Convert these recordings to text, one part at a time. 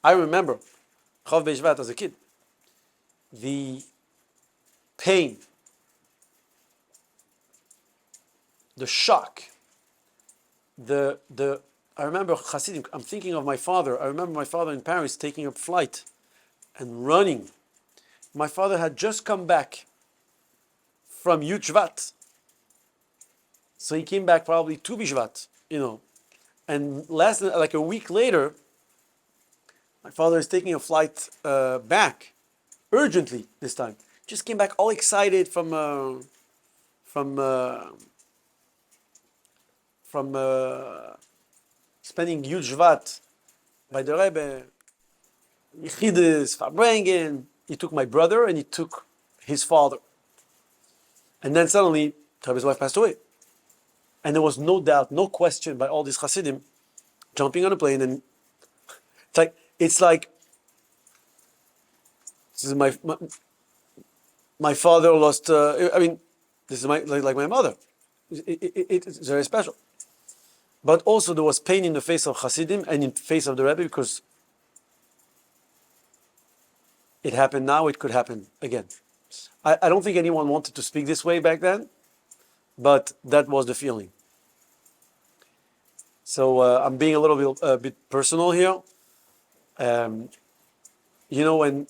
I remember Chof Beis Shvat as a kid. The pain, the shock, I remember Hasidim. I'm thinking of my father. I remember my father in Paris taking a flight and running. My father had just come back from Yud Shvat. So he came back probably to Bishvat, And less than like a week later, my father is taking a flight back, urgently this time. Just came back all excited from spending Yud Shvat by the Rebbe, Yichidus, Farbrengen. He took my brother and he took his father. And then suddenly, Rebbe's wife passed away. And there was no doubt, no question by all these Hasidim jumping on a plane. And it's like this is my father lost. This is like my mother. It's very special. But also there was pain in the face of Hasidim and in the face of the Rebbe because it happened now, it could happen again. I don't think anyone wanted to speak this way back then, but that was the feeling. So I'm being a little bit personal here.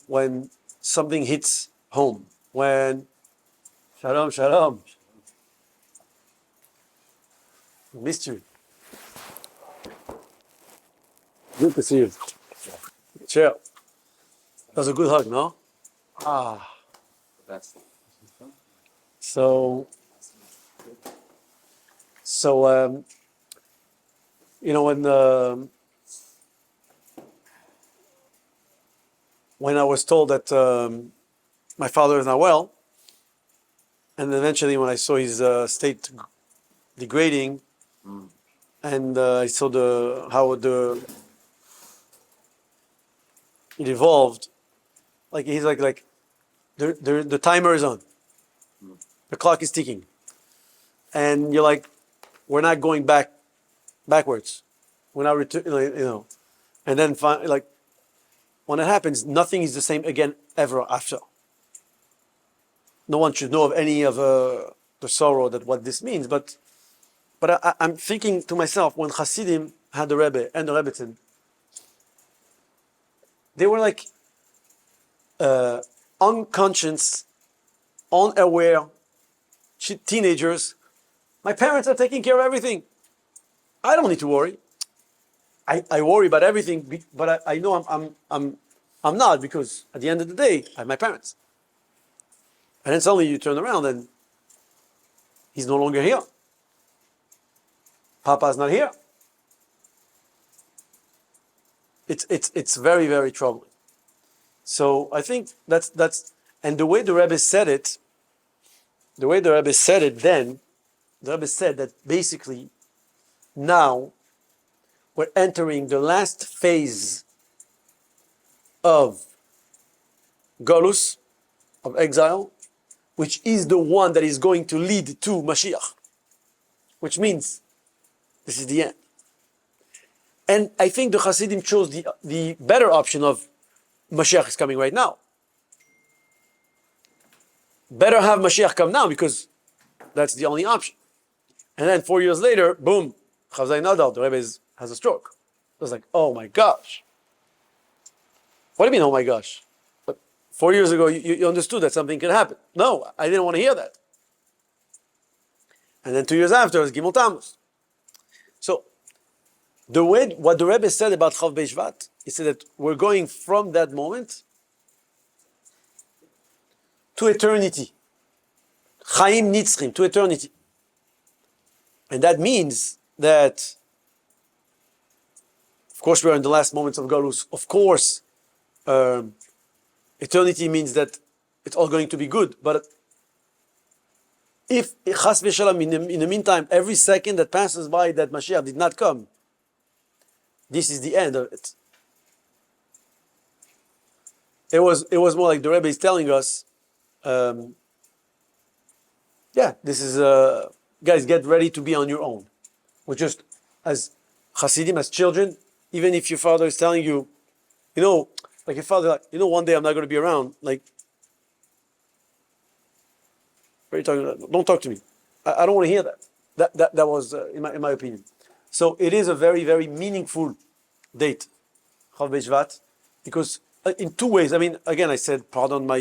When something hits home, when Shalom, missed you. Good to see you. Chill. That was a good hug, no? So when I was told that my father is not well, and eventually when I saw his state degrading, and I saw how it evolved, like he's like the timer is on, the clock is ticking, and you're like, we're not going backwards, we're not returning, and then when it happens, nothing is the same again ever after. No one should know of any of the sorrow that what this means, but I'm thinking to myself, when Hasidim had the Rebbe and the Rebbetzin, they were like unconscious, unaware teenagers. My parents are taking care of everything. I don't need to worry. I worry about everything, but I know I'm not, because at the end of the day, I have my parents. And then suddenly you turn around and he's no longer here. Papa's not here. It's very, very troubling. So I think that's and the way the Rebbe said it then, the Rebbe said that basically now we're entering the last phase of Galus, of exile, which is the one that is going to lead to Mashiach, which means this is the end. And I think the Hasidim chose the better option of Mashiach is coming right now. Better have Mashiach come now because that's the only option. And then 4 years later, boom, Chavzai Nadal, the Rebbe has a stroke. I was like, oh my gosh. What do you mean, oh my gosh? But 4 years ago, you understood that something could happen. No, I didn't want to hear that. And then 2 years after, it was Gimel Tammuz. So, what the Rebbe said about Chof Beis Shvat, he said that we're going from that moment to eternity. Chaim Nitzchim, to eternity. And that means that, of course, we're in the last moments of Galus. Of course, eternity means that it's all going to be good. But if, Chas v'Shalom, in the meantime, every second that passes by that Mashiach did not come, this is the end of it. It was more like the Rebbe is telling us, this is, guys, get ready to be on your own. We're just, as Hasidim, as children, even if your father is telling you, like your father, like, one day I'm not going to be around. Like, what are you talking about? Don't talk to me. I don't want to hear that. That was, in my opinion. So it is a very, very meaningful date, Chof Beis Shvat, because in two ways. I mean, again, I said, pardon my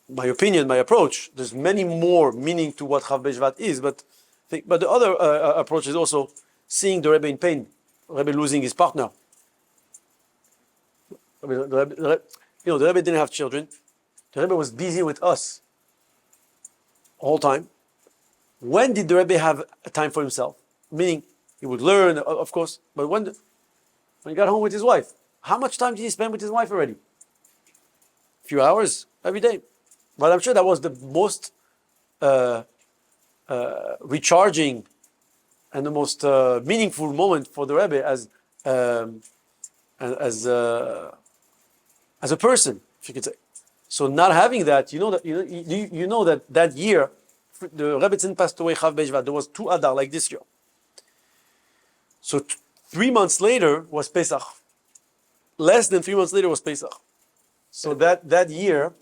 opinion, my approach. There's many more meaning to what Chof Beis Shvat is, but the other approach is also seeing the Rebbe in pain, Rebbe losing his partner. The Rebbe didn't have children. The Rebbe was busy with us all time. When did the Rebbe have a time for himself? Meaning, he would learn, of course, but when he got home with his wife, how much time did he spend with his wife already? A few hours every day. But I'm sure that was the most recharging and the most meaningful moment for the Rebbe as a person, if you could say. So not having that, you know that year, the Rebbetzin passed away, Chof Beis Shvat. There was 2 Adar like this year. So 3 months later was Pesach. Less than 3 months later was Pesach. So that year,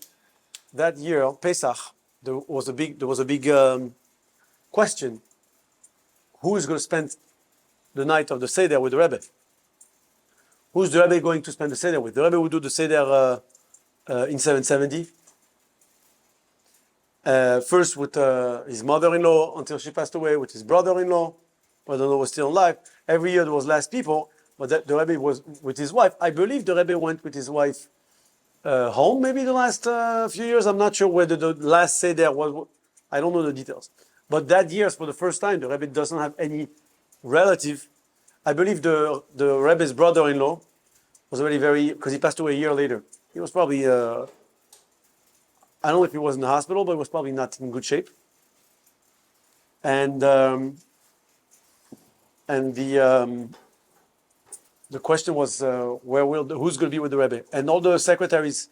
Pesach, there was a big question: who is going to spend the night of the Seder with the Rebbe? Who's the Rebbe going to spend the Seder with? The Rebbe would do the Seder in 770. First with his mother-in-law until she passed away, with his brother-in-law. Brother-in-law was still alive. Every year there was less people, but the Rebbe was with his wife. I believe the Rebbe went with his wife home maybe the last few years. I'm not sure whether the last Seder was. I don't know the details. But that year, for the first time, the Rebbe doesn't have any relative. I believe the Rebbe's brother-in-law was already because he passed away a year later. He was probably, I don't know if he was in the hospital, but he was probably not in good shape. And the question was, who's going to be with the Rebbe? And all the secretaries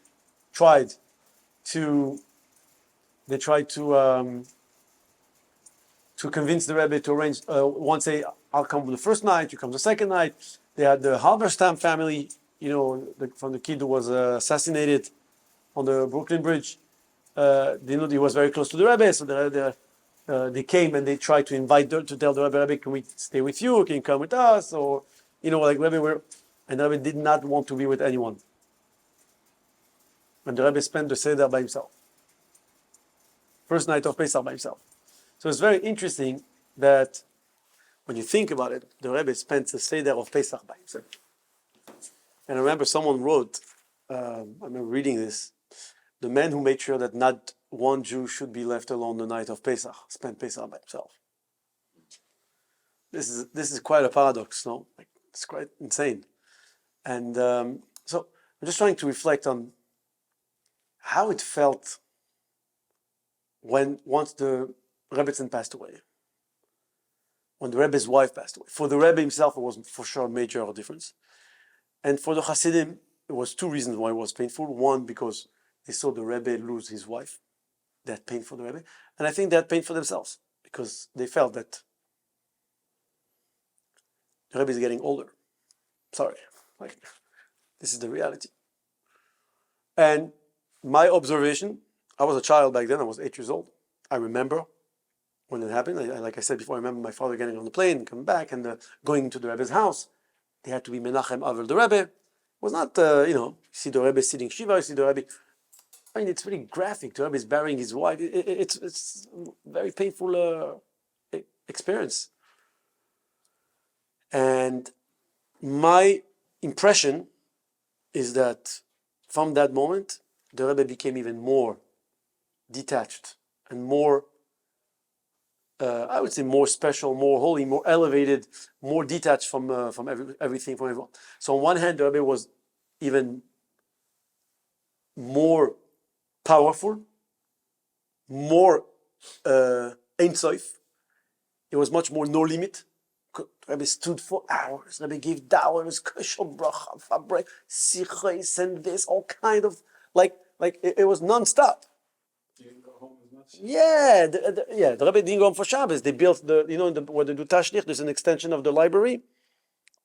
tried to convince the Rebbe to arrange. One say, I'll come the first night, you come the second night. They had the Halberstam family, from the kid who was assassinated on the Brooklyn Bridge. They knew he was very close to the Rebbe, so they came and they tried to invite to tell the Rebbe, can we stay with you? Can you come with us? Or, Rebbe and the Rebbe did not want to be with anyone. And the Rebbe spent the Seder by himself. First night of Pesach by himself. So it's very interesting that when you think about it, the Rebbe spent the Seder of Pesach by himself. And I remember someone wrote, I remember reading this, the man who made sure that not one Jew should be left alone the night of Pesach, spent Pesach by himself. This is quite a paradox, no? It's quite insane. And so I'm just trying to reflect on how it felt once the Rebbetzin passed away, when the Rebbe's wife passed away. For the Rebbe himself, it was for sure a major difference. And for the Hasidim, it was 2 reasons why it was painful. One, because they saw the Rebbe lose his wife. That pain for the Rebbe. And I think that pain for themselves, because they felt that the Rebbe is getting older. Sorry. This is the reality. And my observation, I was a child back then, I was 8 years old. I remember when it happened. Like I said before, I remember my father getting on the plane, coming back, and going into the Rebbe's house. They had to be Menachem Avel the Rebbe. It was not, you see the Rebbe sitting Shiva, you see the Rebbe. I mean, it's really graphic. The Rebbe is burying his wife. It's a very painful experience. And my impression is that from that moment, the Rebbe became even more detached and more, I would say, more special, more holy, more elevated, more detached from everything, from everyone. So on one hand, the Rebbe was even more powerful, more Ein Sof. It was much more no limit. Rebbe stood for hours. Rebbe gave dawahs, kashal bracha, fabrek, sichos, and this, all kind of it was non-stop. You didn't go home as much. Yeah, the Rebbe didn't go home for Shabbos. They built where they do Tashlich. There's an extension of the library.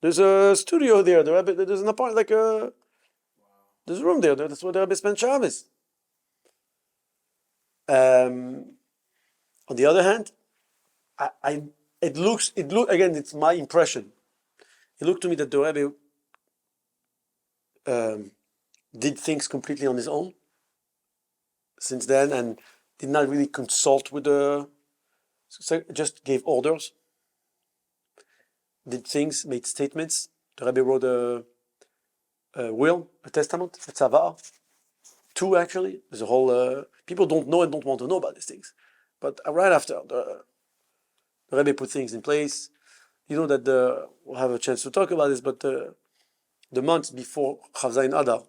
There's a studio there. The Rebbe, there's an apartment, there's a room there. That's where the Rebbe spent Shabbos. On the other hand, it look again. It's my impression. It looked to me that the Rebbe did things completely on his own since then, and did not really consult with just gave orders, did things, made statements. The Rebbe wrote a will, a testament, a tzavah, two actually. There's a whole, people don't know and don't want to know about these things. But right after, the Rebbe put things in place. You know that we'll have a chance to talk about this, but the months before Chav Zayin Adar,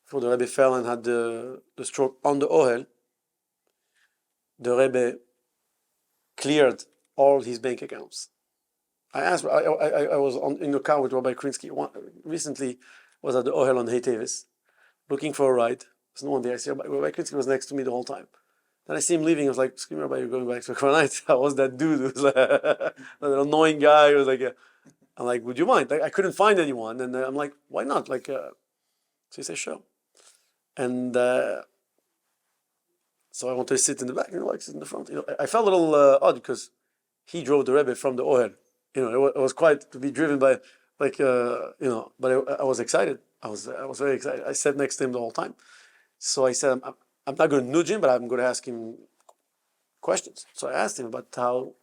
before the Rebbe fell and had the stroke on the Ohel, the Rebbe cleared all his bank accounts. I was in the car with Rabbi Krinsky recently, was at the Ohel on Hey Tevis, looking for a ride. There's no one there. I see Rabbi Krinsky was next to me the whole time. Then I see him leaving. I was like, "Excuse me, Rabbi, you're going back to Kronite?" I was that dude. It was like an annoying guy. It was like, I'm like, "Would you mind?" I couldn't find anyone, and I'm like, "Why not?" So he said, "Sure." And so I wanted to sit in the back, sit in the front. I felt a little odd because he drove the Rebbe from the Ohel. It was quite to be driven by, but I was excited. I was very excited. I sat next to him the whole time. So I said, I'm not going to nudge him, but I'm going to ask him questions. So I asked him about how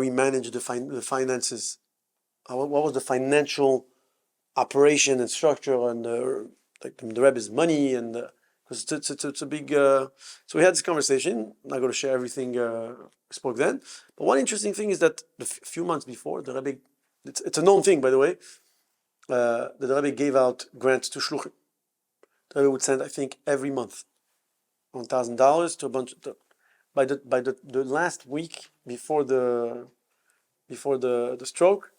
he managed the finances. What was the financial operation and structure, and the Rebbe's money, and because it's a big. So we had this conversation. I'm not going to share everything we spoke then. But one interesting thing is that a few months before, the Rebbe, it's a known thing, by the way, the Rebbe gave out grants to shluchim. The Rebbe would send, I think, every month $1,000 to a bunch of. By the last week before the stroke,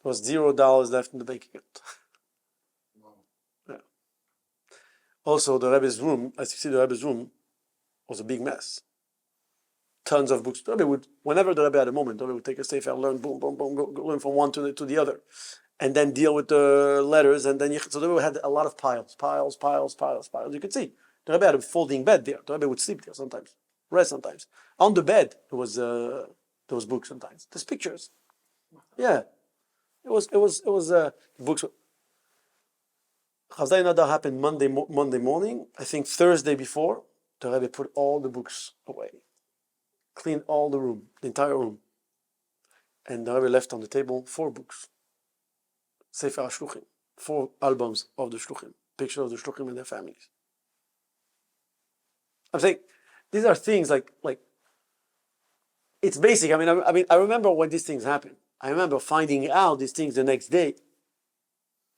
there was $0 left in the bank account. Yeah. Also, the Rebbe's room, as you see, the Rebbe's room was a big mess. Tons of books. The Rebbe would, whenever the Rebbe had a moment, the Rebbe would take a sefer, learn, boom, boom, boom, go learn from one to the other, and then deal with the letters. And then so the Rebbe had a lot of piles. You could see the Rebbe had a folding bed there. The Rebbe would sleep there sometimes, rest sometimes. On the bed there was books sometimes. There's pictures. Yeah, it was books. Chav Zayin Adar happened Monday morning. I think Thursday before, the Rebbe put all the books away, cleaned all the room, the entire room, and the Rebbe left on the table 4 books, Sefer HaShluchim, 4 albums of the Shluchim, pictures of the Shluchim and their families. I'm saying these are things like it's basic. I mean, I remember when these things happened. I remember finding out these things the next day.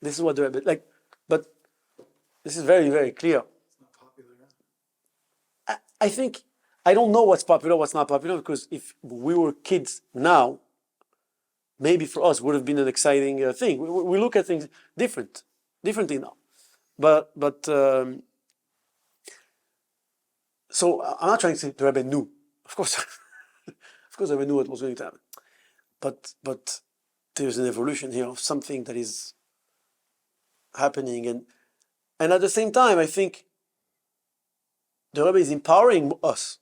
This is what the Rebbe but this is very, very clear. It's not popular. I think I don't know what's popular, what's not popular, because if we were kids now, maybe for us would have been an exciting thing. We look at things differently now. But so I'm not trying to say the Rebbe knew. Of course, of course, the Rebbe knew what was going to happen. But there's an evolution here of something that is happening, and at the same time, I think the Rebbe is empowering us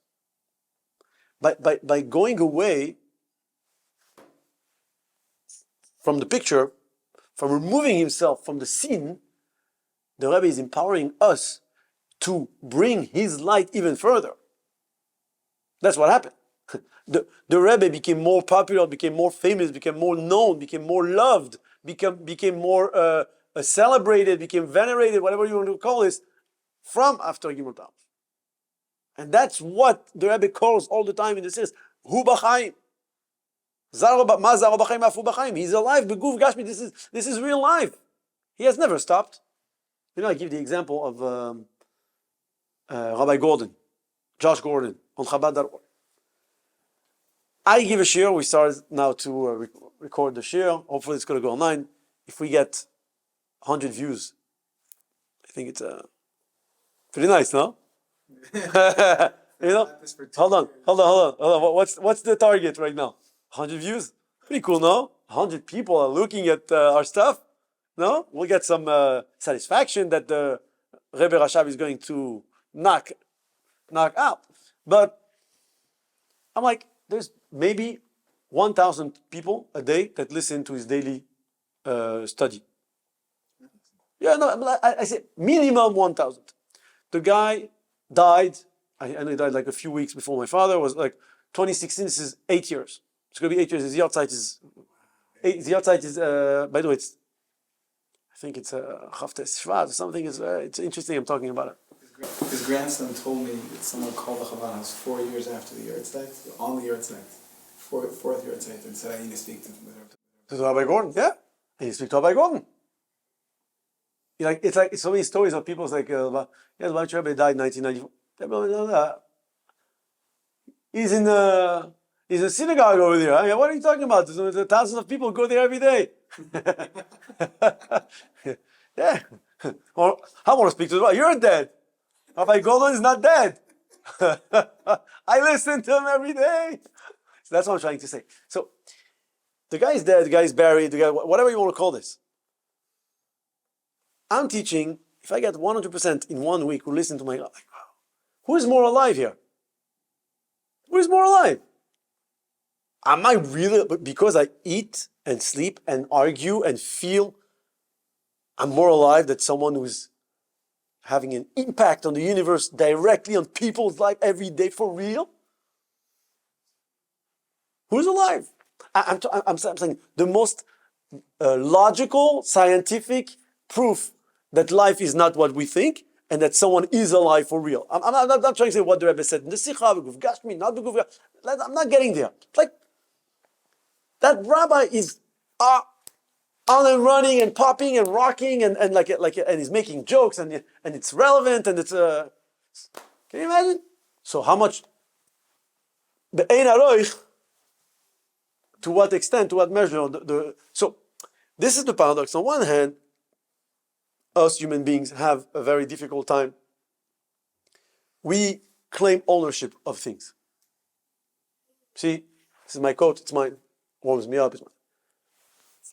by going away from the picture, from removing himself from the scene. The Rebbe is empowering us to bring his light even further. That's what happened. The Rebbe became more popular, became more famous, became more known, became more loved, became more celebrated, became venerated, whatever you want to call this, from after Gimel Tav. And that's what the Rebbe calls all the time in the series, Hu B'chaim. He's alive, Beguf Gashmi. This is real life. He has never stopped. I give the example of Rabbi Gordon, Josh Gordon, on Chabad.org. I give a shir. We started now to record the shir. Hopefully it's going to go online. If we get 100 views, I think it's pretty nice, no? Hold on. What's the target right now? 100 views? Pretty cool, no? 100 people are looking at our stuff. No? We'll get some satisfaction that the Rebbe Rashav is going to knock out. But I'm like, there's maybe 1,000 people a day that listen to his daily study. Yeah, no, I say minimum 1,000. The guy died, I know he died like a few weeks before my father, was like 2016, this is 8 years. It's going to be 8 years. His yahrzeit is, by the way, I think it's Chof Beis Shvat or something. It's interesting I'm talking about it. His grandson told me that someone called the Chabad house 4 years after the yahrzeit, on the yahrzeit, fourth yahrzeit, and said, I need to speak to him. To Rabbi Gordon, yeah. And you speak to Rabbi Gordon. It's like so many stories of people like, the Rebbe died in 1994. He's in a synagogue over there. I mean, what are you talking about? There's thousands of people go there every day. Yeah. Or I want to speak to the Rabbi. You're dead. Rabbi Gordon is not dead. I listen to him every day. So that's what I'm trying to say. So the guy is dead, the guy is buried, the guy, whatever you want to call this. I'm teaching, if I get 100% in 1 week who listen to my, like, wow, who is more alive here? Who is more alive? Am I really, because I eat and sleep and argue and feel, I'm more alive than someone who's having an impact on the universe directly on people's life every day for real? Who's alive? I'm saying the most logical, scientific proof that life is not what we think and that someone is alive for real. I'm not trying to say what the Rebbe said in the Sikha, Gashmi, not Beguf. I'm not getting there. It's like that rabbi is on and running and popping and rocking and and he's making jokes and it's relevant and it's can you imagine? So how much the Ein Aroich, to what extent, to what measure so this is the paradox. On one hand, us human beings have a very difficult time. We claim ownership of things. See, this is my coat, it's mine. Warms me up, it's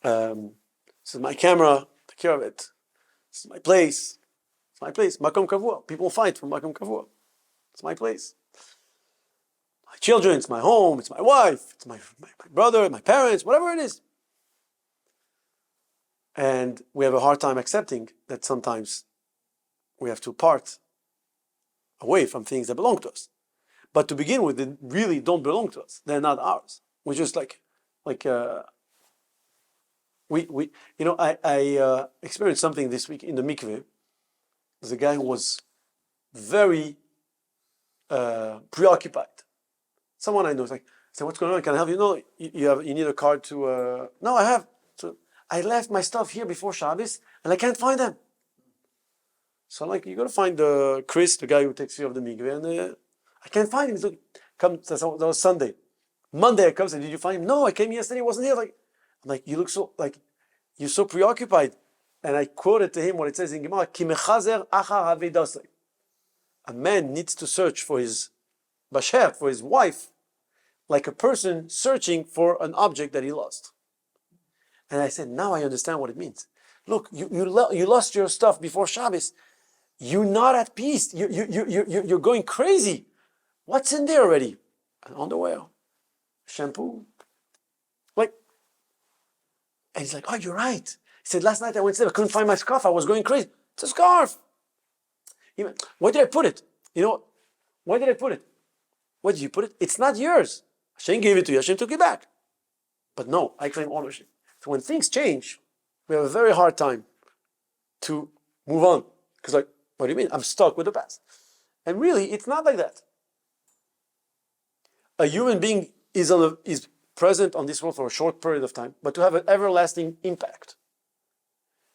mine. This is my camera, take care of it. This is my place. It's my place. Makom kavua. People fight for makom kavua. It's my place. My children, it's my home, it's my wife, it's my brother, my parents, whatever it is. And we have a hard time accepting that sometimes we have to part away from things that belong to us. But to begin with, they really don't belong to us. They're not ours. We're just I experienced something this week in the mikveh. There's a guy who was very preoccupied. Someone I know is like, I said, what's going on? Can I help you? No, you need a card to. No, I have. So I left my stuff here before Shabbos and I can't find them. So I'm like, you got to find Chris, the guy who takes care of the mikveh, and I can't find him. He's like, that was Sunday. Monday I come and did you find him? No, I came yesterday, he wasn't here. I'm like, you look so you're so preoccupied. And I quoted to him what it says in Gemara, Ki mechazer achar havedasei. A man needs to search for his basher, for his wife, like a person searching for an object that he lost. And I said, now I understand what it means. Look, you lost your stuff before Shabbos. You're not at peace. You're going crazy. What's in there already? An underwear, shampoo. And he's like, oh, you're right. He said, last night I went to sleep, I couldn't find my scarf. I was going crazy. It's a scarf. Where did I put it? Where did I put it? Where did you put it? It's not yours. Hashem gave it to you. Hashem took it back. But no, I claim ownership. So when things change, we have a very hard time to move on. Because what do you mean? I'm stuck with the past. And really, it's not like that. A human being is present on this world for a short period of time, but to have an everlasting impact.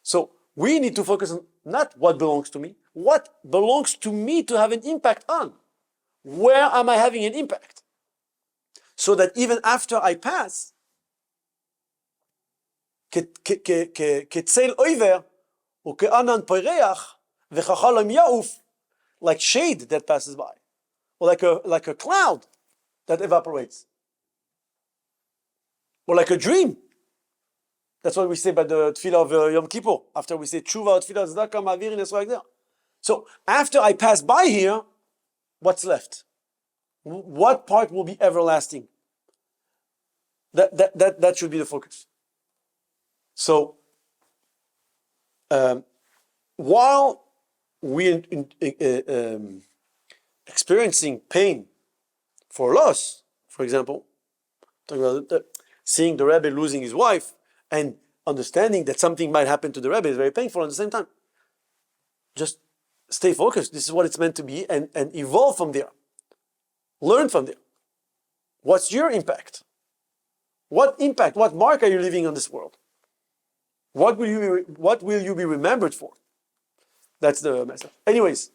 So we need to focus on not what belongs to me, what belongs to me to have an impact on. Where am I having an impact? So that even after I pass, כצל עובר וכענן פרח וחכם יעוף, like shade that passes by, or like a cloud that evaporates. or like a dream. That's what we say by the tefillah of Yom Kippur. After we say tshuva, tefillah, tzedakah, ma'avirin, it's like that. So after I pass by here, what's left? What part will be everlasting? That should be the focus. So while we're experiencing pain for loss, for example, talking about seeing the Rebbe losing his wife and understanding that something might happen to the Rebbe is very painful at the same time. Just stay focused. This is what it's meant to be, and evolve from there. Learn from there. What's your impact? What impact, what mark are you leaving on this world? What will you be remembered for? That's the message. Anyways,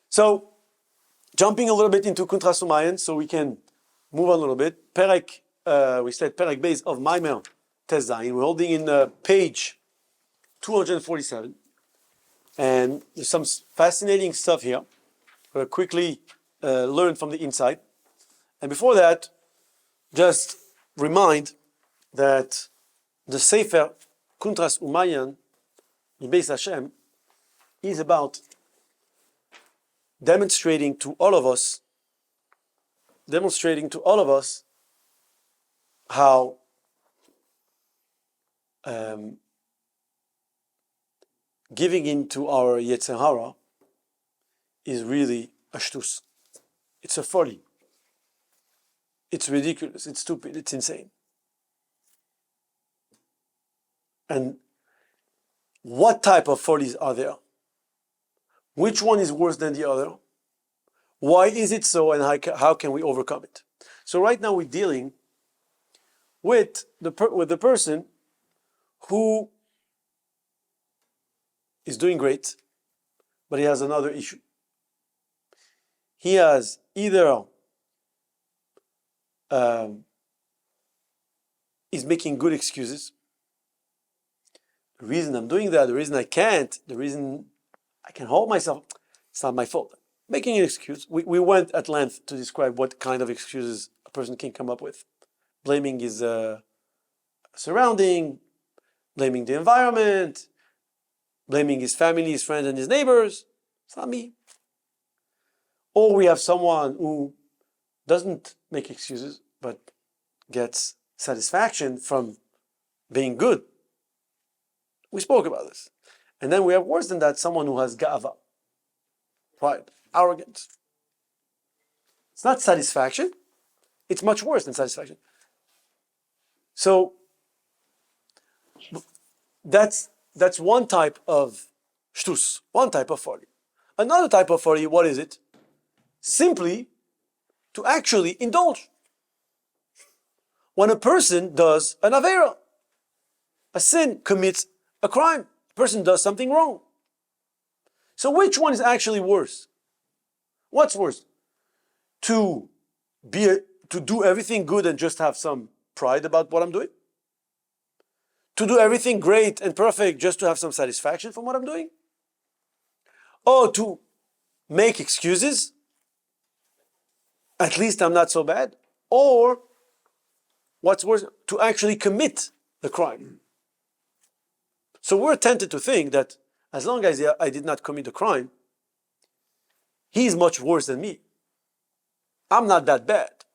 so jumping a little bit into Kuntres Uma'ayon, so we can move on a little bit. Perek, we said Perek Beis of Maimer Tes Zayin. We're holding in page 247, and there's some fascinating stuff here. We'll quickly learn from the inside, and before that, just remind that the Sefer Kuntres Uma'ayon Beis Hashem is about demonstrating to all of us how giving in to our Yetzer Hara is really a shtus. It's a folly. It's ridiculous. It's stupid. It's insane. And what type of follies are there? Which one is worse than the other? Why is it so, and how can we overcome it? So right now we're dealing with the person who is doing great, but he has another issue. He has either is making good excuses. The reason I'm doing that, the reason I can't, the reason I can hold myself, it's not my fault. Making an excuse. We went at length to describe what kind of excuses a person can come up with. Blaming his surrounding, blaming the environment, blaming his family, his friends, and his neighbors. It's not me. Or we have someone who doesn't make excuses, but gets satisfaction from being good. We spoke about this. And then we have, worse than that, someone who has ga'ava, pride, arrogance. It's not satisfaction. It's much worse than satisfaction. So that's one type of shtus, one type of folly. Another type of folly, what is it? Simply to actually indulge. When a person does an avera, a sin, commits a crime, a person does something wrong. So which one is actually worse? What's worse? To do everything good and just have some pride about what I'm doing? To do everything great and perfect just to have some satisfaction from what I'm doing? Or to make excuses? At least I'm not so bad. Or, what's worse, to actually commit the crime. So we're tempted to think that as long as I did not commit the crime, he's much worse than me. I'm not that bad.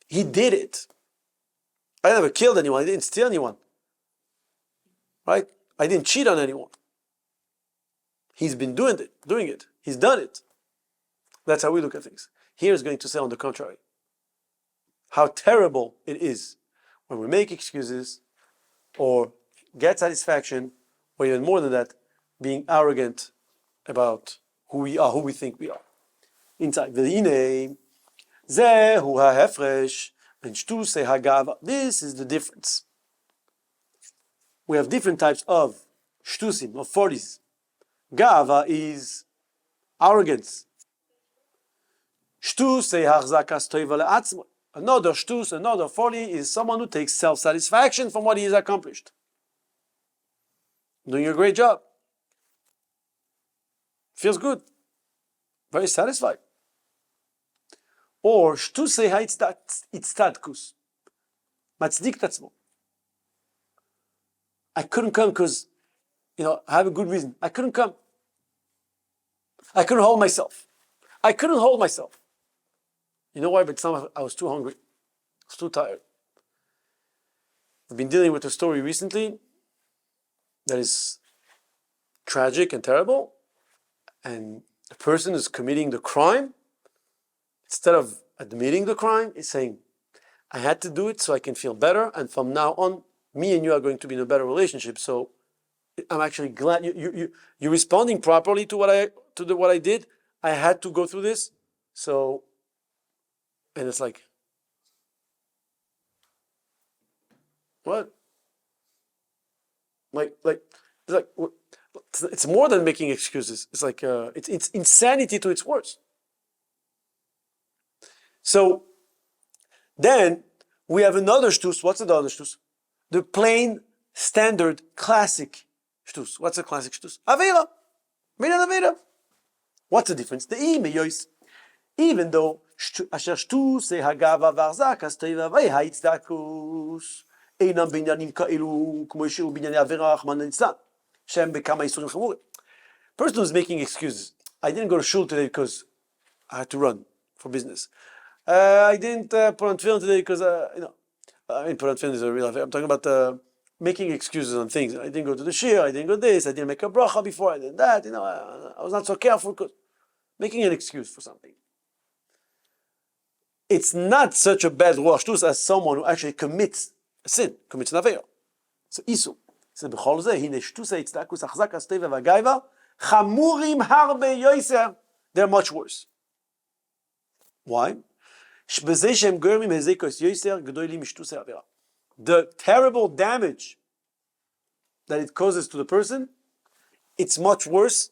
He did it. I never killed anyone. I didn't steal anyone. Right? I didn't cheat on anyone. He's been doing it. He's done it. That's how we look at things. Here is going to say on the contrary. How terrible it is when we make excuses or get satisfaction, or even more than that, being arrogant about who we are, who we think we are. Inside. This is the difference. We have different types of shtusim, of follies. Gava is arrogance. Another shtus, another folly is someone who takes self-satisfaction from what he has accomplished. Doing a great job. Feels good. Very satisfied. Or shtusei ha'itstatkus. מצדיק את עצמו. I couldn't come because, I have a good reason. I couldn't come. I couldn't hold myself. I couldn't hold myself. You know why? But I was too hungry. I was too tired. I've been dealing with a story recently that is tragic and terrible, and the person is committing the crime. Instead of admitting the crime, is saying, I had to do it so I can feel better, and from now on, me and you are going to be in a better relationship. So I'm actually glad you're responding properly to what I did. I had to go through this. So, and it's like, what? It's more than making excuses. It's like it's insanity to its worst. So then we have another shtus. What's the other shtus? The plain, standard, classic shtus. What's a classic shtus? Avera. Minyan Avera. What's the difference? The meyois. Even though asher shtus hagava varzak asteva vehaitzdakus einam binyanim ka'elu kmo yeshiru binyani avera achman nitzlan shem bekama yisurim chamurim. Person who's making excuses. I didn't go to shul today because I had to run for business. I didn't put on tefillin today because I mean, put on tefillin is a real affair. I'm talking about making excuses on things. I didn't go to the shir. I didn't go this. I didn't make a bracha before. I did that. I was not so careful because making an excuse for something. It's not such a bad ruach shtus as someone who actually commits a sin, commits an avera. So isu. So b'chol zeh hine shtus ha'itzakus achzak ha'steva v'agaiva chamurim harbe yoser. They're much worse. Why? The terrible damage that it causes to the person, it's much worse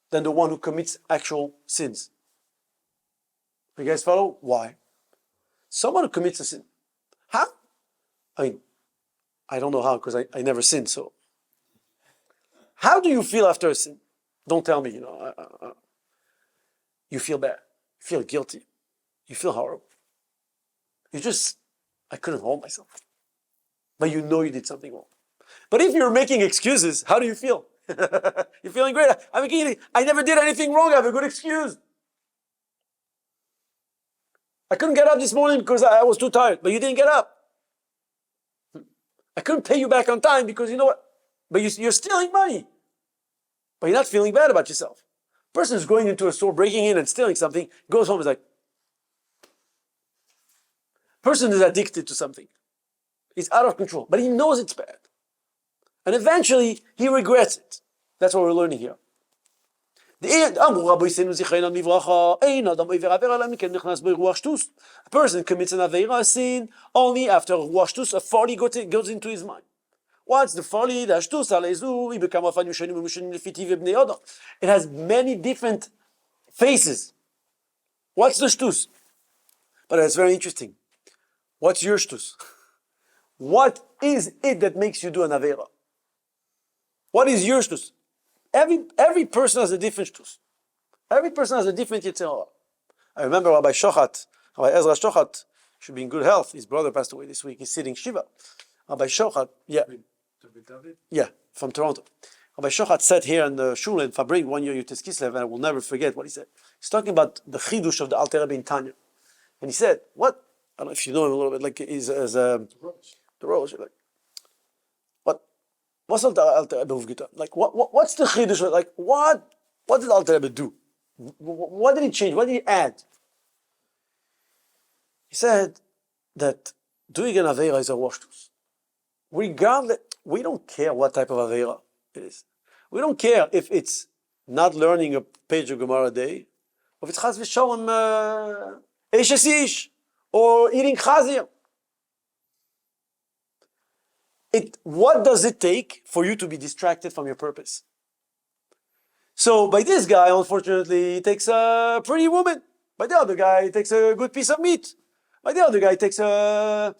than the one who commits actual sins. You guys follow? Why? Someone who commits a sin. How? I mean, I don't know how because I never sinned. So, how do you feel after a sin? Don't tell me. You feel bad. You feel guilty. You feel horrible. I couldn't hold myself. But you know you did something wrong. But if you're making excuses, how do you feel? You're feeling great. I never did anything wrong. I have a good excuse. I couldn't get up this morning because I was too tired. But you didn't get up. I couldn't pay you back on time because you know what? But you're stealing money. But you're not feeling bad about yourself. Person who's going into a store, breaking in and stealing something, goes home and is like, person is addicted to something. He's out of control, but he knows it's bad. And eventually, he regrets it. That's what we're learning here. A person commits an avera, a sin, only after ruach shtus, a folly goes into his mind. What's the folly? It has many different faces. What's the shtus? But it's very interesting. What's your shtus? What is it that makes you do an avera? What is your shtus? Every person has a different shtus. Every person has a different yitzhak. I remember Rabbi Ezra Shochat, should be in good health. His brother passed away this week. He's sitting Shiva. Rabbi Shochat, from Toronto. Rabbi Shochat said here in the shul in Fabring 1 year Yutes Kislev, and I will never forget what he said. He's talking about the chidush of the Alter Rebbe in Tanya. And he said, what? I don't know if you know him a little bit, like he's the Rosh. Like, what's the Alter Rebbe? Like, what's the chidush? Like, what did Alter Rebbe do? What did he change? What did he add? He said that doing an avera is a washtus. Regardless, we don't care what type of avera it is. We don't care if it's not learning a page of Gemara a day, or if it's chas v'sholem eshes ish, or eating chazir. What does it take for you to be distracted from your purpose? So by this guy, unfortunately, he takes a pretty woman. By the other guy, he takes a good piece of meat. By the other guy, he takes a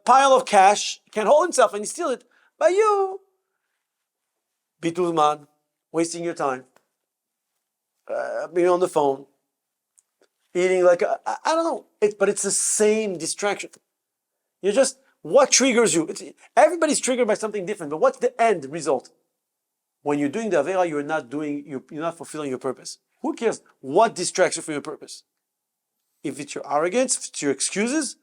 pile of cash, can't hold himself, and he steals it. By you, bitul man, wasting your time, being on the phone, eating like I don't know. But it's the same distraction. what triggers you? Everybody's triggered by something different, but what's the end result? When you're doing the Avera, you're not fulfilling your purpose. Who cares what distracts you from your purpose? If it's your arrogance, if it's your excuses,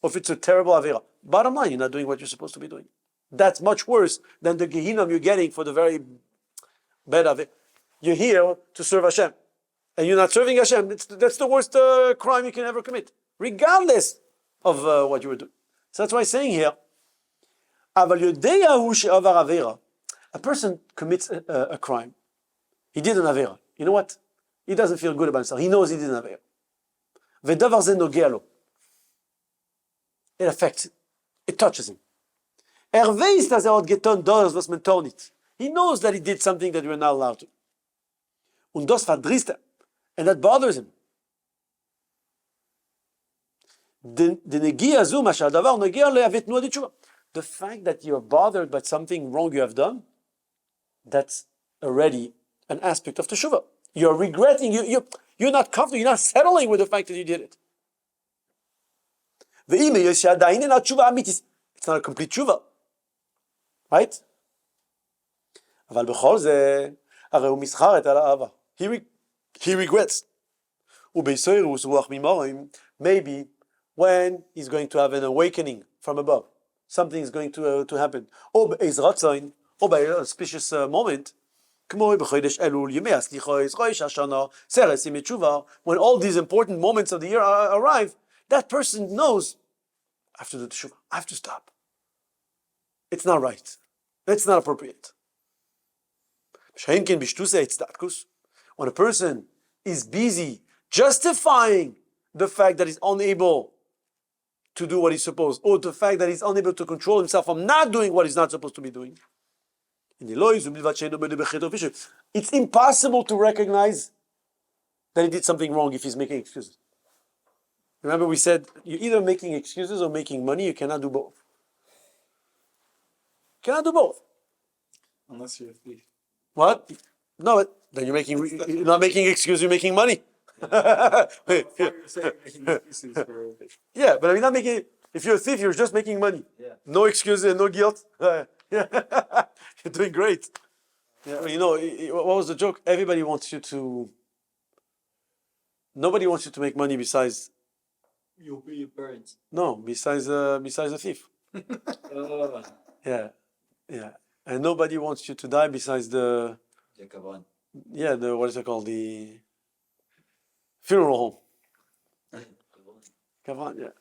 or if it's a terrible Avera. Bottom line, you're not doing what you're supposed to be doing. That's much worse than the Gehinnom you're getting for the very bad Avera. You're here to serve Hashem, and you're not serving Hashem. That's the worst crime you can ever commit, regardless of what you were doing. So that's why I'm saying here, a person commits a crime. He did an Avera. You know what? He doesn't feel good about himself. He knows he did an Avera. It affects him. It touches him. He knows that he did something that we're not allowed to. And that bothers him. The fact that you're bothered by something wrong you have done, that's already an aspect of teshuvah. You're regretting, you're not comfortable, you're not settling with the fact that you did it. It's not a complete teshuvah. Right? He regrets. Maybe when he's going to have an awakening from above, something is going to happen. Or by a auspicious moment, when all these important moments of the year arrive, that person knows, I have to do teshuvah, I have to stop. It's not right. It's not appropriate. When a person is busy justifying the fact that he's unable to do what he's supposed, or the fact that he's unable to control himself from not doing what he's not supposed to be doing, it's impossible to recognize that he did something wrong if he's making excuses. Remember we said, you're either making excuses or making money, you cannot do both. You cannot do both. Unless you're a thief. What? No, then you're not making excuses, you're making money. You're saying making excuses for... Yeah, but I'm not making, if you're a thief, you're just making money. Yeah. No excuses and no guilt. You're doing great. Yeah, what was the joke? Nobody wants you to make money besides... You'll be your parents. No, besides a thief. Yeah. And nobody wants you to die besides the what is it called? The funeral home. Kavan, yeah.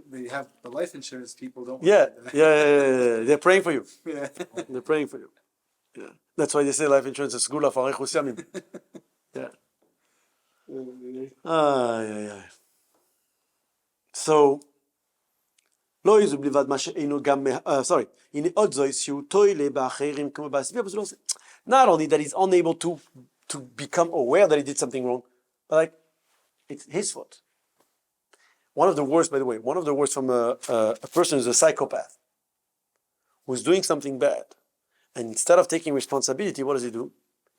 They have the life insurance people don't. Yeah. They're praying for you. Yeah. They're praying for you. Yeah. That's why they say life insurance is segula fa'arechus yamim. Yeah. So, not only that he's unable to become aware that he did something wrong, but like, it's his fault. One of the worst, by the way, from a person who's a psychopath, who's doing something bad, and instead of taking responsibility, what does he do?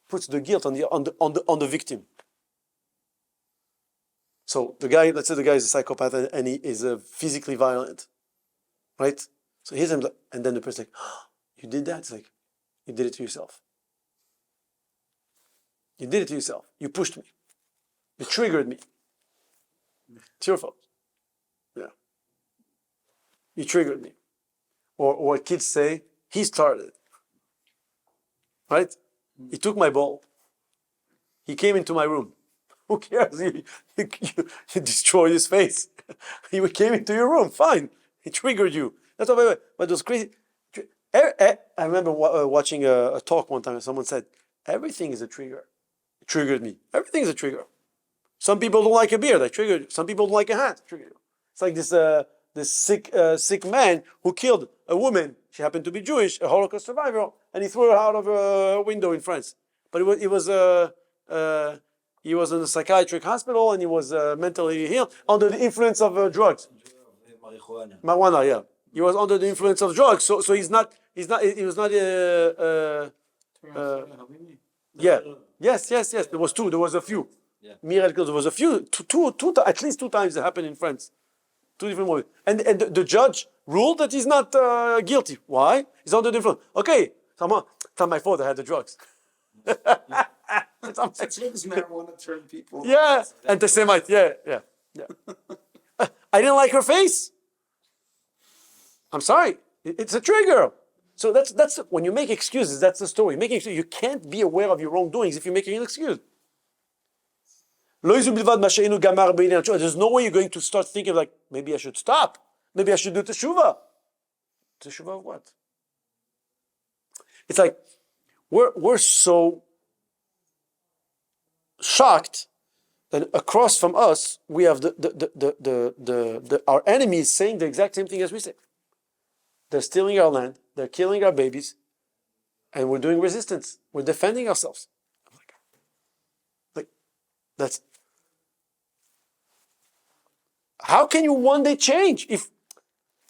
Puts the guilt on the victim. So let's say the guy is a psychopath and he is physically violent, right? So here's him, and then the person's like, oh, you did that? It's like, you did it to yourself. You did it to yourself. You pushed me. You triggered me. It's your fault. Yeah. You triggered me. Or what kids say, he started. Right? He took my ball. He came into my room. Who cares? You destroyed his face. He came into your room. Fine. He triggered you. That's what. But those crazy. I remember watching a talk one time, and someone said, "Everything is a trigger." It triggered me. Everything is a trigger. Some people don't like a beer. That triggered you. Some people don't like a hat. Triggered you. It's like this sick man who killed a woman. She happened to be Jewish, a Holocaust survivor, and he threw her out of a window in France. But he was in a psychiatric hospital, and he was mentally healed under the influence of drugs. Marijuana, yeah. He was under the influence of drugs, so he was not. Yeah. Yes. There was two. There was a few. Yeah. Miracles. There was a few. Two. At least 2 times it happened in France. two different women. And the judge ruled that he's not guilty. Why? He's under the influence. Okay, it's not my fault I had the drugs. It's not this marijuana turn people. Yeah, anti-Semite. Yeah. I didn't like her face. I'm sorry. It's a trigger. So that's when you make excuses. That's the story. Making excuses. You can't be aware of your wrongdoings if you're making an excuse. There's no way you're going to start thinking like, maybe I should stop. Maybe I should do teshuvah. Teshuvah of what? It's like we're so shocked that across from us we have our enemies saying the exact same thing as we say. They're stealing our land. They're killing our babies, and we're doing resistance. We're defending ourselves. Like that's. How can you one day change if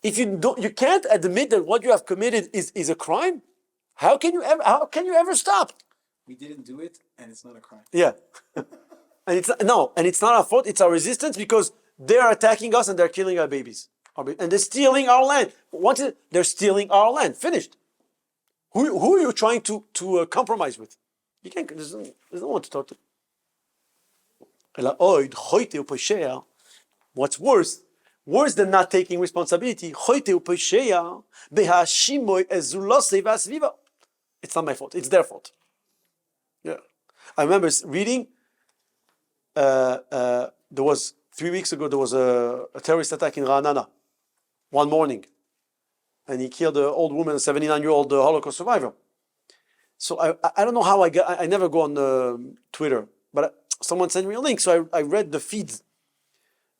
you can't admit that what you have committed is a crime? How can you ever stop? We didn't do it, and it's not a crime. Yeah, and it's not our fault. It's our resistance because they are attacking us and they're killing our babies, and they're stealing our land. They're stealing our land. Finished. Who are you trying to compromise with? You can't. There's no one to talk to. What's worse than not taking responsibility, it's not my fault, it's their fault. Yeah. I remember reading, there was 3 weeks ago, there was a terrorist attack in Ra'anana, one morning. And he killed an old woman, a 79-year-old Holocaust survivor. So I don't know how I never go on Twitter, but someone sent me a link, so I read the feeds.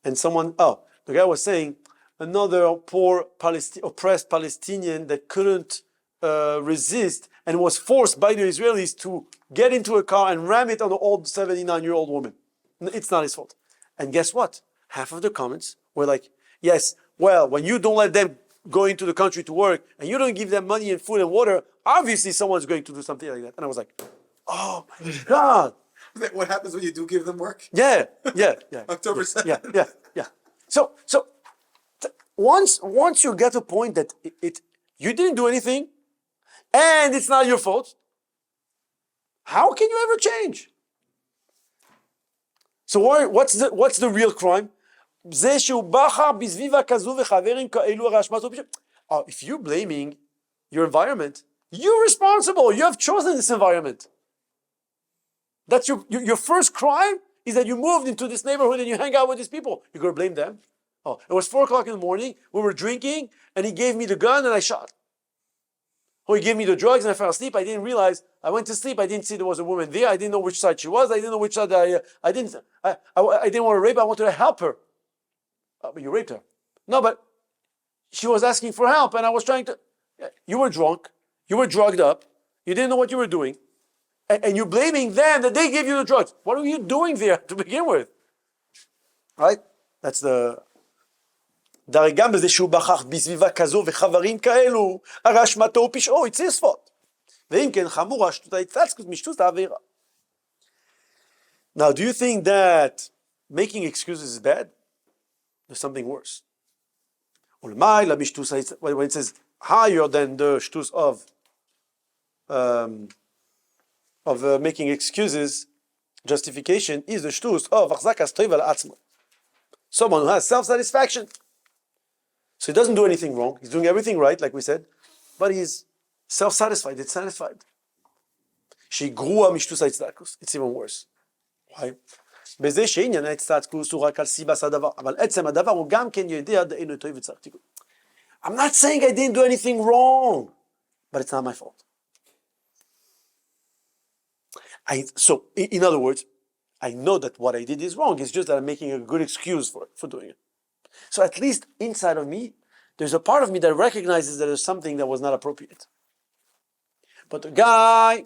And the guy was saying, another poor oppressed Palestinian that couldn't resist and was forced by the Israelis to get into a car and ram it on an old 79-year-old woman. It's not his fault. And guess what? Half of the comments were like, yes, well, when you don't let them go into the country to work and you don't give them money and food and water, obviously someone's going to do something like that. And I was like, oh my God. What happens when you do give them work? Yeah. October 7th. Yeah. So once you get a point that you didn't do anything, and it's not your fault, how can you ever change? So what's the real crime? If you're blaming your environment, you're responsible. You have chosen this environment. That's your first crime is that you moved into this neighborhood and you hang out with these people. You're going to blame them? Oh, it was 4 o'clock in the morning. We were drinking and he gave me the gun and I shot. Or he gave me the drugs and I fell asleep. I didn't realize. I went to sleep. I didn't see there was a woman there. I didn't know which side she was. I didn't know which side I didn't want to rape her. I wanted to help her. But you raped her. No, but she was asking for help and I was trying to. You were drunk. You were drugged up. You didn't know what you were doing. And you're blaming them that they gave you the drugs. What are you doing there to begin with? Right? That's the... הרי גם בזה שהוא בחר בסביבה כזו וחברים כאלו, הרי אשמתו ופשעו, it's his fault. ואם כן חמור השטות ההתפצקות משטות העבירה. Now, do you think that making excuses is bad? There's something worse. ולמעלה משטות, when it says higher than the shtus of making excuses, justification is the shtus of achzakas toiv al atzmo. Someone who has self-satisfaction. So he doesn't do anything wrong. He's doing everything right, like we said, but he's self-satisfied. It's satisfied. Shigrua mishtus ha'itzdakkus. It's even worse. Why? בזה שעניין ההצטדקות הוא רק על סיבת הדבר, אבל עצם הדבר הוא גם כן יודע דאינו טוב וצריך תיקון. I'm not saying I didn't do anything wrong, but it's not my fault. So, in other words, I know that what I did is wrong. It's just that I'm making a good excuse for doing it. So at least inside of me, there's a part of me that recognizes that there's something that was not appropriate. But the guy,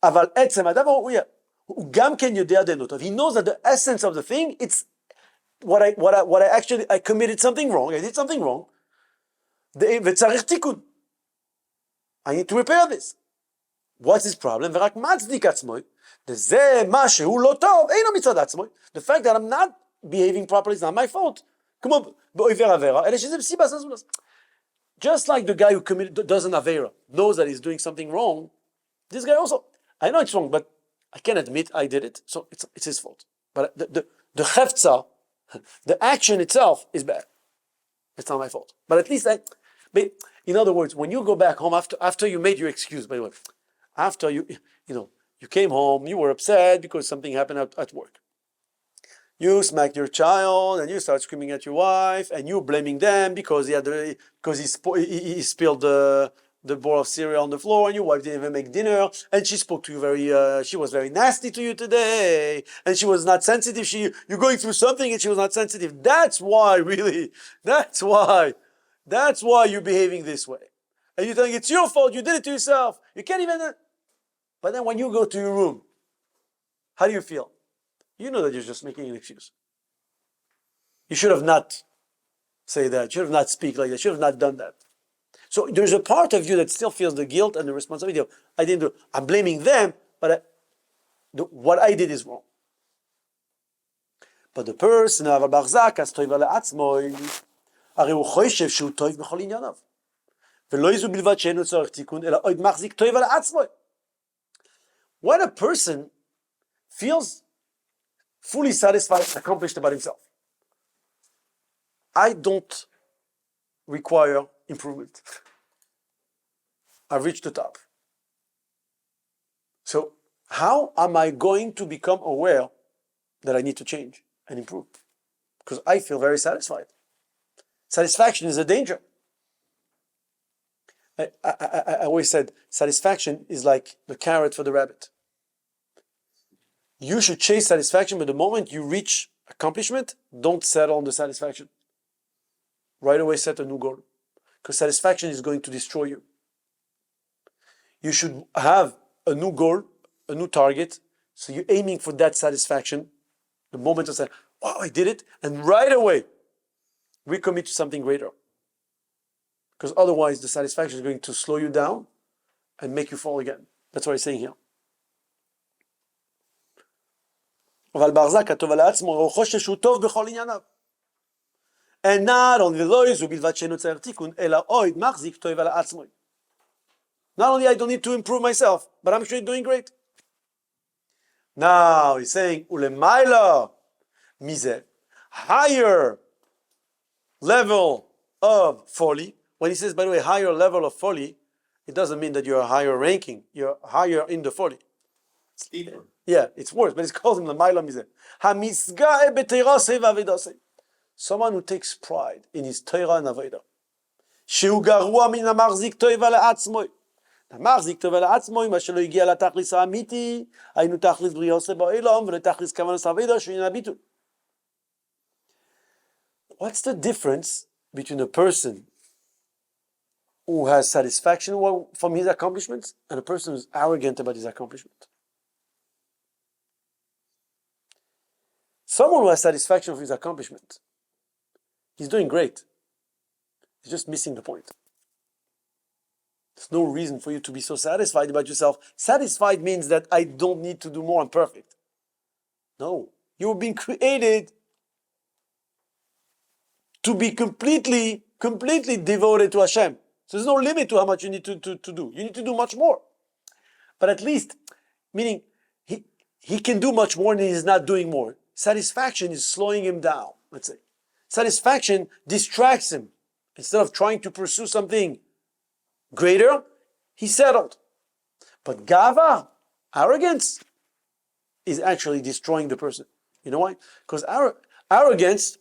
אבל עצם הדבר הוא גם כן יודע דענותיו. He knows that the essence of the thing, it's what I actually, I committed something wrong. I did something wrong. וצריך תיקון. I need to repair this. What's his problem? ורק מצדיק עצמו. וזה מה שהוא לא טוב, אינו מצד עצמו. The fact that I'm not behaving properly is not my fault. Come on, באויבר עבירה, אלא שזה בסיבה זזולס. Just like the guy who does an avera knows that he's doing something wrong, this guy also, I know it's wrong, but I can admit I did it, so it's his fault. But the hefza, the action itself is bad. It's not my fault. But at least in other words, when you go back home after you made your excuse, by the way, after you came home, you were upset because something happened at work. You smacked your child and you start screaming at your wife and you blaming them because he spilled the bowl of cereal on the floor and your wife didn't even make dinner and she spoke to you she was very nasty to you today and she was not sensitive. You're going through something and she was not sensitive. That's why you're behaving this way. And you're telling it's your fault, you did it to yourself. You can't even. But then when you go to your room, how do you feel? You know that you're just making an excuse. You should have not say that. You should have not speak like that. You should have not done that. So there's a part of you that still feels the guilt and the responsibility of, I didn't do it. I'm blaming them, but what I did is wrong. But the person, when a person feels fully satisfied and accomplished about himself, I don't require improvement. I've reached the top. So how am I going to become aware that I need to change and improve? Because I feel very satisfied. Satisfaction is a danger. I always said satisfaction is like the carrot for the rabbit. You should chase satisfaction, but the moment you reach accomplishment, don't settle on the satisfaction. Right away set a new goal. Because satisfaction is going to destroy you. You should have a new goal, a new target, so you're aiming for that satisfaction. The moment of saying, wow, I did it, and right away, recommit to something greater. Because otherwise, the satisfaction is going to slow you down and make you fall again. That's what I'm saying here. And not only I don't need to improve myself, but I'm actually doing great. Now he's saying ulemaila mize, higher level of folly. When he says, by the way, higher level of folly, it doesn't mean that you're a higher ranking. You're higher in the folly. It's deeper. Yeah, it's worse, but it's called him lemaila mize. Hamisgae b'teirasei v'avedasei. Someone who takes pride in his Torah and Avodah. Shehu garua min hamachzik toiva le'atzmoi. המחזיק טוב על עצמו, מה שלא הגיע לתכליס האמיתי, היינו תכליס בריאה עושה בעולם, ולתכליס כוונת עבודה, שעניין הביטול. What's the difference between a person who has satisfaction from his accomplishments and a person who's arrogant about his accomplishment? Someone who has satisfaction from his accomplishment, he's doing great. He's just missing the point. There's no reason for you to be so satisfied about yourself. Satisfied means that I don't need to do more, I'm perfect. No. You've been created to be completely devoted to Hashem. So there's no limit to how much you need to do. You need to do much more. But at least, meaning, he can do much more and he's not doing more. Satisfaction is slowing him down, let's say. Satisfaction distracts him. Instead of trying to pursue something greater, he settled. But gava, arrogance, is actually destroying the person. You know why? Because arrogance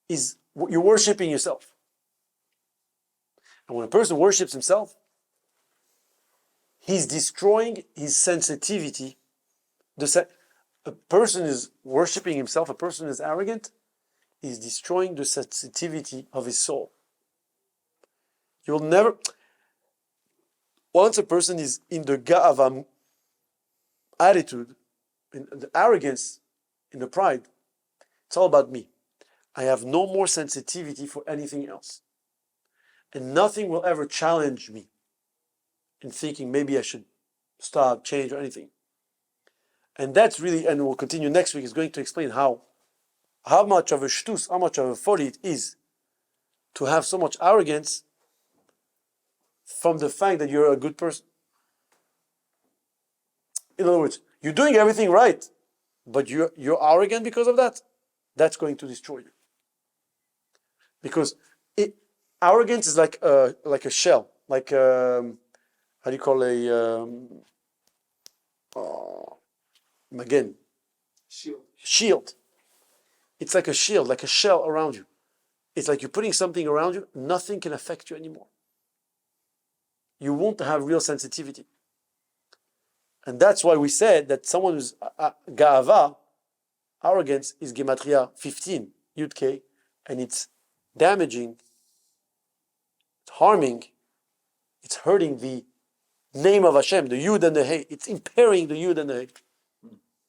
is you're worshiping yourself. And when a person worships himself, he's destroying his sensitivity. A person is worshiping himself, a person is arrogant, is destroying the sensitivity of his soul. You'll never, once a person is in the ga'ava attitude, in the arrogance, in the pride, it's all about me. I have no more sensitivity for anything else. And nothing will ever challenge me in thinking maybe I should stop, change, or anything. And that's really, and we'll continue next week, is going to explain how how much of a shtus, how much of a folly it is to have so much arrogance from the fact that you're a good person. In other words, you're doing everything right, but you're arrogant because of that. That's going to destroy you. Because arrogance is like a shell, like how do you call again, shield. It's like a shield, like a shell around you. It's like you're putting something around you, nothing can affect you anymore. You won't have real sensitivity. And that's why we said that someone who's ga'ava, arrogance, is gematria 15, Yud K, and it's damaging, it's harming, it's hurting the name of Hashem, the Yud and the Hey. It's impairing the Yud and the Hey.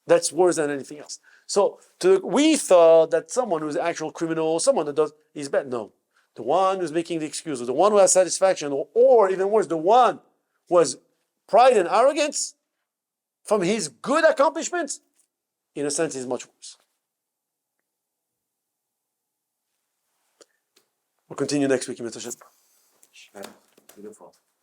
That's worse than anything else. So we thought that someone who's an actual criminal, someone that does, is bad. No. The one who's making the excuses, the one who has satisfaction, or even worse, the one who has pride and arrogance from his good accomplishments, in a sense, is much worse. We'll continue next week, Mr. Hashem. Beautiful.